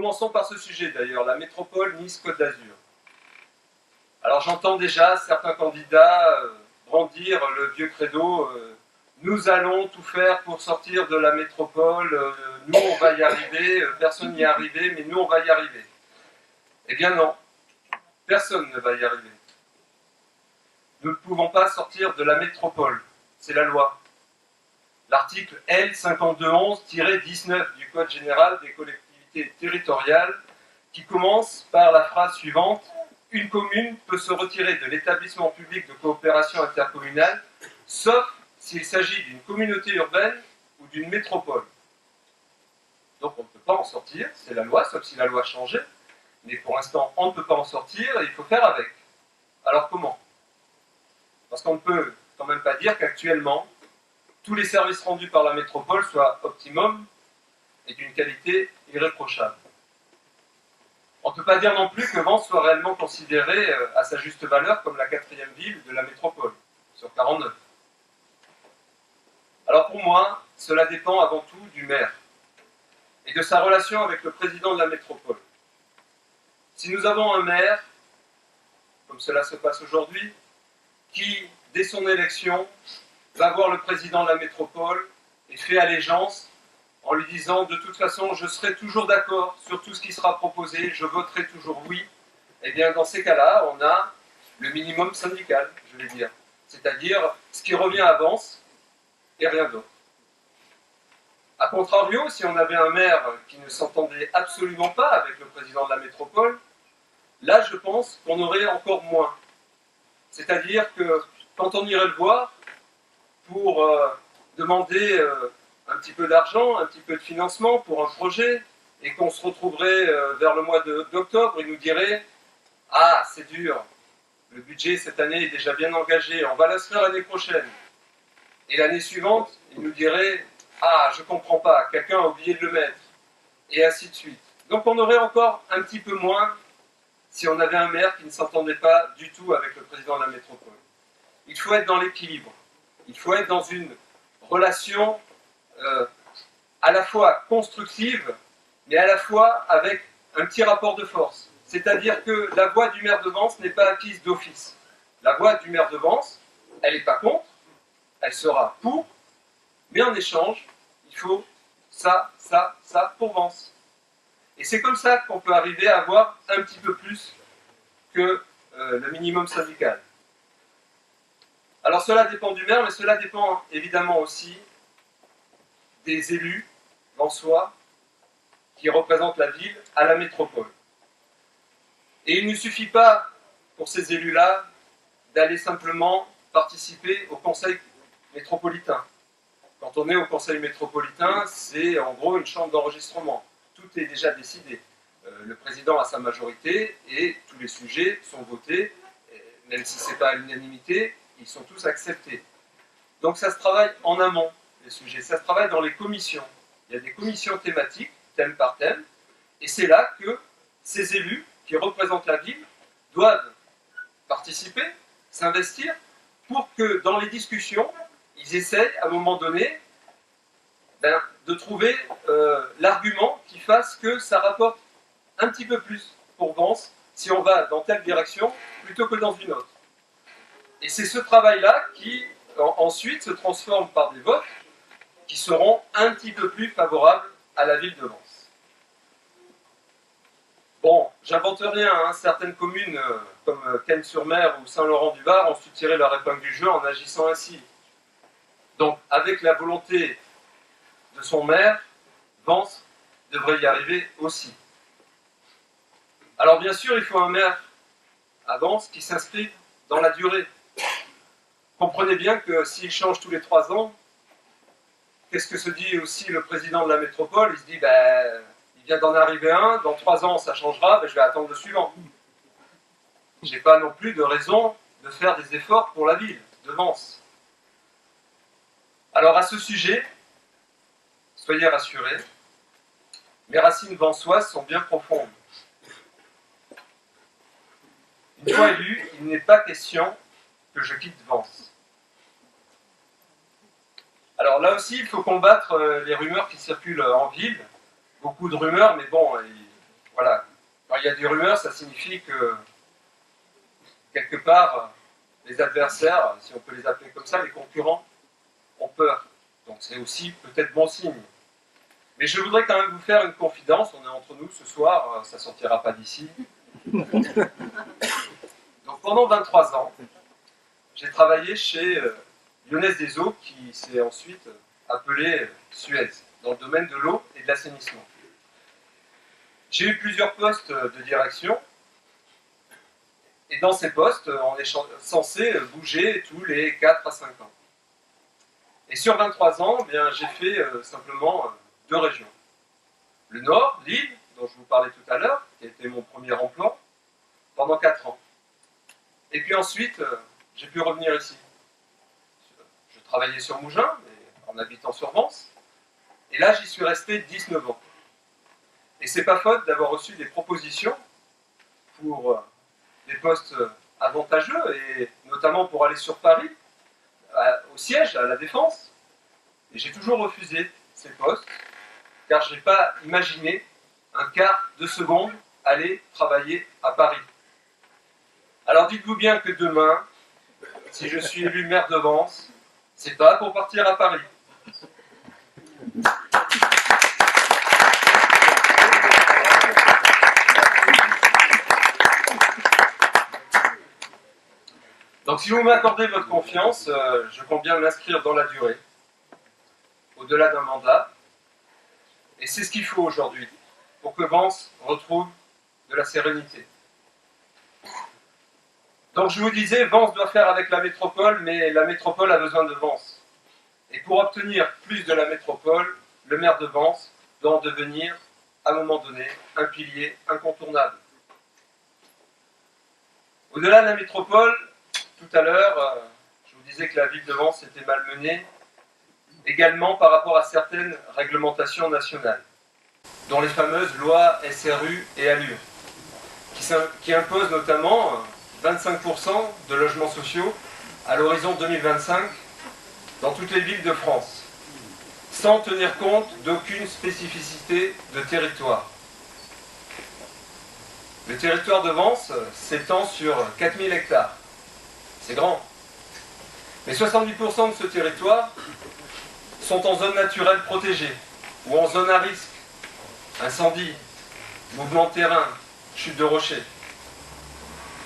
Commençons par ce sujet d'ailleurs, la métropole Nice-Côte d'Azur. Alors j'entends déjà certains candidats brandir le vieux credo nous allons tout faire pour sortir de la métropole, nous on va y arriver, personne n'y est arrivé, mais nous on va y arriver. Eh bien non, personne ne va y arriver. Nous ne pouvons pas sortir de la métropole, c'est la loi. L'article L5211-19 du Code général des collectivités territoriales qui commence par la phrase suivante: une commune peut se retirer de l'établissement public de coopération intercommunale, sauf s'il s'agit d'une communauté urbaine ou d'une métropole. Donc on ne peut pas en sortir, c'est la loi, sauf si la loi changeait, mais pour l'instant on ne peut pas en sortir et il faut faire avec. Alors comment? Parce qu'on ne peut quand même pas dire qu'actuellement, tous les services rendus par la métropole soient optimum et d'une qualité irréprochable. On ne peut pas dire non plus que Vence soit réellement considérée à sa juste valeur comme la 4e ville de la métropole, sur 49. Alors pour moi, cela dépend avant tout du maire et de sa relation avec le président de la métropole. Si nous avons un maire, comme cela se passe aujourd'hui, qui, dès son élection, va voir le président de la métropole et fait allégeance en lui disant de toute façon je serai toujours d'accord sur tout ce qui sera proposé, je voterai toujours oui, et bien dans ces cas-là, on a le minimum syndical, je vais dire. C'est-à-dire ce qui revient à Vence et rien d'autre. A contrario, si on avait un maire qui ne s'entendait absolument pas avec le président de la métropole, là je pense qu'on aurait encore moins. C'est-à-dire que quand on irait le voir pour demander un petit peu d'argent, un petit peu de financement pour un projet, et qu'on se retrouverait vers le mois d'octobre, il nous dirait « Ah, c'est dur, le budget cette année est déjà bien engagé, on va l'inscrire l'année prochaine. » Et l'année suivante, il nous dirait « Ah, je ne comprends pas, quelqu'un a oublié de le mettre. » Et ainsi de suite. Donc on aurait encore un petit peu moins si on avait un maire qui ne s'entendait pas du tout avec le président de la métropole. Il faut être dans l'équilibre. Il faut être dans une relation à la fois constructive, mais à la fois avec un petit rapport de force. C'est-à-dire que la voix du maire de Vence n'est pas acquise d'office. La voix du maire de Vence, elle n'est pas contre, elle sera pour, mais en échange, il faut ça, ça, ça pour Vence. Et c'est comme ça qu'on peut arriver à avoir un petit peu plus que le minimum syndical. Alors cela dépend du maire, mais cela dépend évidemment aussi des élus vensois qui représentent la ville à la métropole. Et il ne suffit pas pour ces élus-là d'aller simplement participer au conseil métropolitain. Quand on est au conseil métropolitain, c'est en gros une chambre d'enregistrement. Tout est déjà décidé. Le président a sa majorité et tous les sujets sont votés, même si ce n'est pas à l'unanimité, ils sont tous acceptés. Donc ça se travaille en amont, les sujets. Ça se travaille dans les commissions. Il y a des commissions thématiques, thème par thème, et c'est là que ces élus qui représentent la ville doivent participer, s'investir, pour que dans les discussions, ils essayent à un moment donné de trouver l'argument qui fasse que ça rapporte un petit peu plus pour Vence si on va dans telle direction plutôt que dans une autre. Et c'est ce travail-là qui ensuite se transforme par des votes qui seront un petit peu plus favorables à la ville de Vence. Bon, j'invente rien, hein. Certaines communes comme Cannes-sur-Mer ou Saint-Laurent-du-Var ont su tirer leur épingle du jeu en agissant ainsi. Donc, avec la volonté de son maire, Vence devrait y arriver aussi. Alors bien sûr, il faut un maire à Vence qui s'inscrive dans la durée. Comprenez bien que s'il change tous les 3 ans, qu'est-ce que se dit aussi le président de la métropole? Il se dit, il vient d'en arriver un, dans 3 ans ça changera, je vais attendre le suivant. Je n'ai pas non plus de raison de faire des efforts pour la ville de Vence. Alors à ce sujet, soyez rassurés, mes racines vensoises sont bien profondes. Une fois élu, il n'est pas question que je quitte Vence. Alors là aussi, il faut combattre les rumeurs qui circulent en ville. Beaucoup de rumeurs, mais bon, voilà, quand il y a des rumeurs, ça signifie que, quelque part, les adversaires, si on peut les appeler comme ça, les concurrents, ont peur. Donc c'est aussi peut-être bon signe. Mais je voudrais quand même vous faire une confidence, on est entre nous ce soir, ça ne sortira pas d'ici. Donc pendant 23 ans, j'ai travaillé chez Lyonnaise des Eaux, qui s'est ensuite appelée Suez, dans le domaine de l'eau et de l'assainissement. J'ai eu plusieurs postes de direction, et dans ces postes, on est censé bouger tous les 4 à 5 ans. Et sur 23 ans, eh bien, j'ai fait simplement 2 régions. Le Nord, Lille, dont je vous parlais tout à l'heure, qui a été mon premier emploi, pendant 4 ans. Et puis ensuite, j'ai pu revenir ici. Je travaillais sur Mougins, mais en habitant sur Vence. Et là, j'y suis resté 19 ans. Et c'est pas faute d'avoir reçu des propositions pour des postes avantageux, et notamment pour aller sur Paris, au siège, à la Défense. Et j'ai toujours refusé ces postes, car je n'ai pas imaginé un quart de seconde aller travailler à Paris. Alors dites-vous bien que demain, si je suis élu maire de Vence, c'est pas pour partir à Paris. Donc si vous m'accordez votre confiance, je compte bien m'inscrire dans la durée, au-delà d'un mandat. Et c'est ce qu'il faut aujourd'hui, pour que Vence retrouve de la sérénité. Donc je vous disais, Vence doit faire avec la métropole, mais la métropole a besoin de Vence. Et pour obtenir plus de la métropole, le maire de Vence doit en devenir, à un moment donné, un pilier incontournable. Au-delà de la métropole, tout à l'heure, je vous disais que la ville de Vence était malmenée, également par rapport à certaines réglementations nationales, dont les fameuses lois SRU et ALUR, qui imposent notamment 25% de logements sociaux à l'horizon 2025 dans toutes les villes de France, sans tenir compte d'aucune spécificité de territoire. Le territoire de Vence s'étend sur 4000 hectares. C'est grand. Mais 70% de ce territoire sont en zone naturelle protégée ou en zone à risque. Incendie, mouvement de terrain, chute de rochers.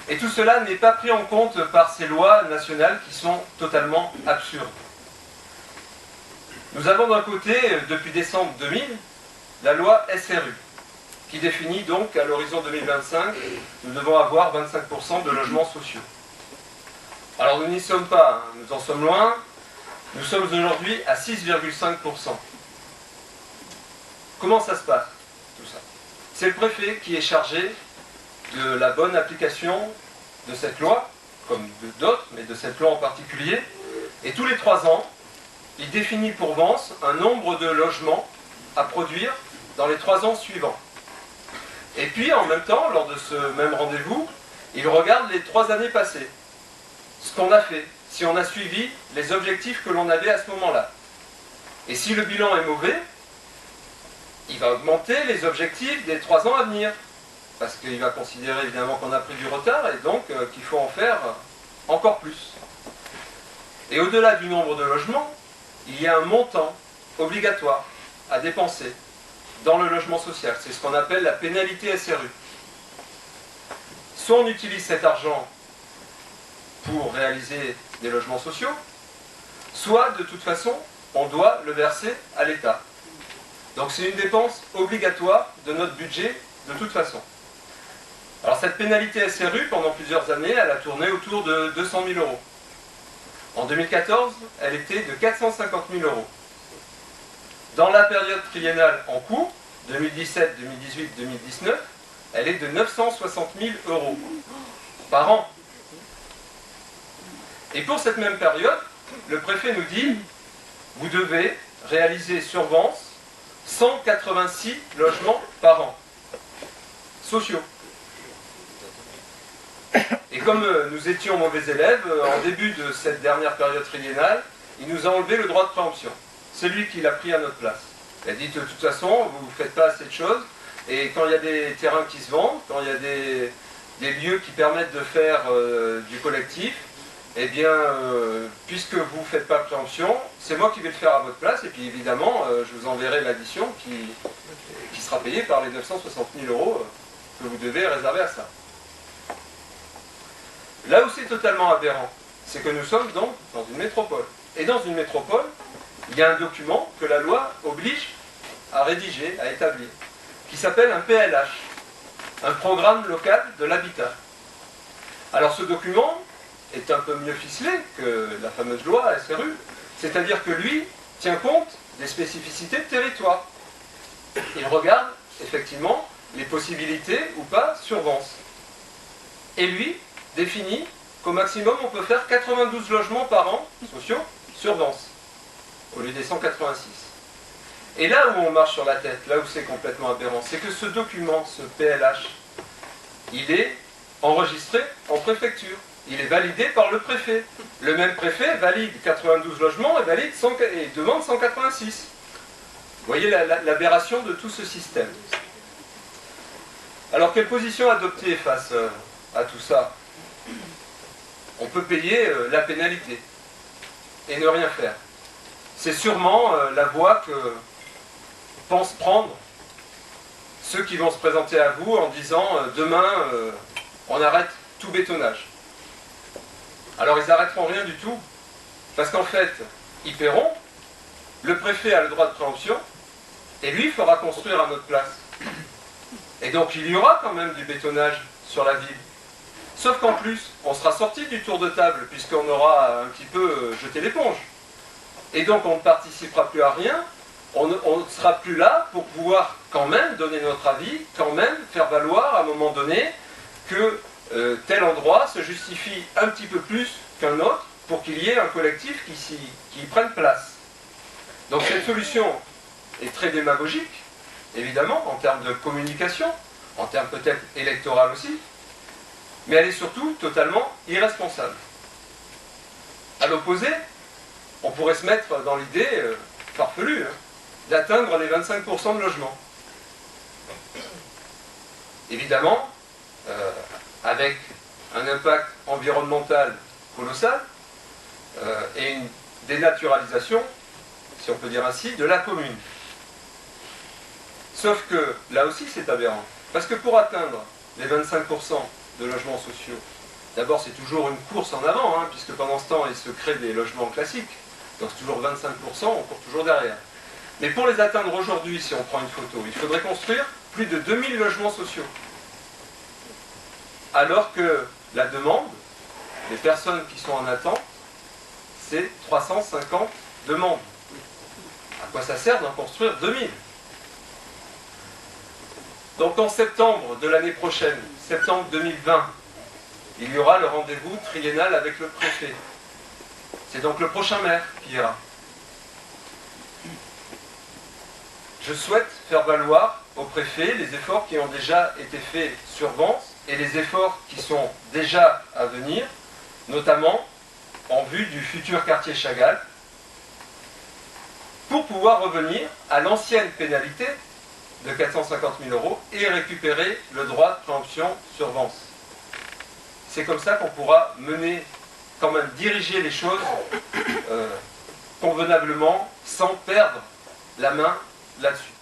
Et tout cela n'est pas pris en compte par ces lois nationales qui sont totalement absurdes. Nous avons d'un côté, depuis décembre 2000, la loi SRU, qui définit donc à l'horizon 2025, nous devons avoir 25% de logements sociaux. Alors nous n'y sommes pas, hein, nous en sommes loin, nous sommes aujourd'hui à 6,5%. Comment ça se passe, tout ça? C'est le préfet qui est chargé de la bonne application de cette loi, comme d'autres, mais de cette loi en particulier, et tous les 3 ans, il définit pour Vence un nombre de logements à produire dans les 3 ans suivants. Et puis, en même temps, lors de ce même rendez-vous, il regarde les 3 années passées, ce qu'on a fait, si on a suivi les objectifs que l'on avait à ce moment-là. Et si le bilan est mauvais, il va augmenter les objectifs des 3 ans à venir, parce qu'il va considérer évidemment qu'on a pris du retard et donc qu'il faut en faire encore plus. Et au-delà du nombre de logements, il y a un montant obligatoire à dépenser dans le logement social. C'est ce qu'on appelle la pénalité SRU. Soit on utilise cet argent pour réaliser des logements sociaux, soit de toute façon, on doit le verser à l'État. Donc c'est une dépense obligatoire de notre budget de toute façon. Alors cette pénalité SRU, pendant plusieurs années, elle a tourné autour de 200 000 euros. En 2014, elle était de 450 000 euros. Dans la période triennale en cours, 2017, 2018, 2019, elle est de 960 000 euros par an. Et pour cette même période, le préfet nous dit, vous devez réaliser sur Vence 186 logements par an, sociaux. Et comme nous étions mauvais élèves, en début de cette dernière période triennale, il nous a enlevé le droit de préemption. C'est lui qui l'a pris à notre place. Il a dit, de toute façon, vous ne faites pas assez de choses, Et quand il y a des terrains qui se vendent, quand il y a des lieux qui permettent de faire du collectif, eh bien, puisque vous ne faites pas préemption, c'est moi qui vais le faire à votre place, et puis évidemment, je vous enverrai l'addition qui sera payée par les 960 000 € que vous devez réserver à ça. Là où c'est totalement aberrant, c'est que nous sommes donc dans une métropole. Et dans une métropole, il y a un document que la loi oblige à rédiger, à établir, qui s'appelle un PLH, un programme local de l'habitat. Alors ce document est un peu mieux ficelé que la fameuse loi SRU, c'est-à-dire que lui tient compte des spécificités de territoire. Il regarde effectivement les possibilités ou pas sur Vence. Et lui définit qu'au maximum on peut faire 92 logements par an sociaux sur Vence, au lieu des 186. Et là où on marche sur la tête, là où c'est complètement aberrant, c'est que ce document, ce PLH, il est enregistré en préfecture. Il est validé par le préfet. Le même préfet valide 92 logements et demande 186. Vous voyez l'aberration de tout ce système. Alors quelle position adopter face à tout ça? On peut payer la pénalité et ne rien faire. C'est sûrement la voie que pensent prendre ceux qui vont se présenter à vous en disant demain on arrête tout bétonnage. Alors ils n'arrêteront rien du tout, parce qu'en fait ils paieront, le préfet a le droit de préemption et lui fera construire à notre place. Et donc il y aura quand même du bétonnage sur la ville. Sauf qu'en plus, on sera sorti du tour de table puisqu'on aura un petit peu jeté l'éponge. Et donc on ne participera plus à rien, on ne sera plus là pour pouvoir quand même donner notre avis, quand même faire valoir à un moment donné que tel endroit se justifie un petit peu plus qu'un autre pour qu'il y ait un collectif qui y prenne place. Donc cette solution est très démagogique, évidemment, en termes de communication, en termes peut-être électoraux aussi, mais elle est surtout totalement irresponsable. À l'opposé, on pourrait se mettre dans l'idée farfelue d'atteindre les 25% de logements. Évidemment, avec un impact environnemental colossal et une dénaturalisation, si on peut dire ainsi, de la commune. Sauf que, là aussi, c'est aberrant. Parce que pour atteindre les 25% de logements sociaux, d'abord, c'est toujours une course en avant, puisque pendant ce temps, il se crée des logements classiques. Donc c'est toujours 25%, on court toujours derrière. Mais pour les atteindre aujourd'hui, si on prend une photo, il faudrait construire plus de 2000 logements sociaux. Alors que la demande, les personnes qui sont en attente, c'est 350 demandes. À quoi ça sert d'en construire 2000? Donc en septembre de l'année prochaine, septembre 2020, il y aura le rendez-vous triennal avec le préfet. C'est donc le prochain maire qui ira. Je souhaite faire valoir au préfet les efforts qui ont déjà été faits sur Vence et les efforts qui sont déjà à venir, notamment en vue du futur quartier Chagall, pour pouvoir revenir à l'ancienne pénalité de 450 000 € et récupérer le droit de préemption sur Vence. C'est comme ça qu'on pourra mener, quand même diriger les choses convenablement, sans perdre la main là-dessus.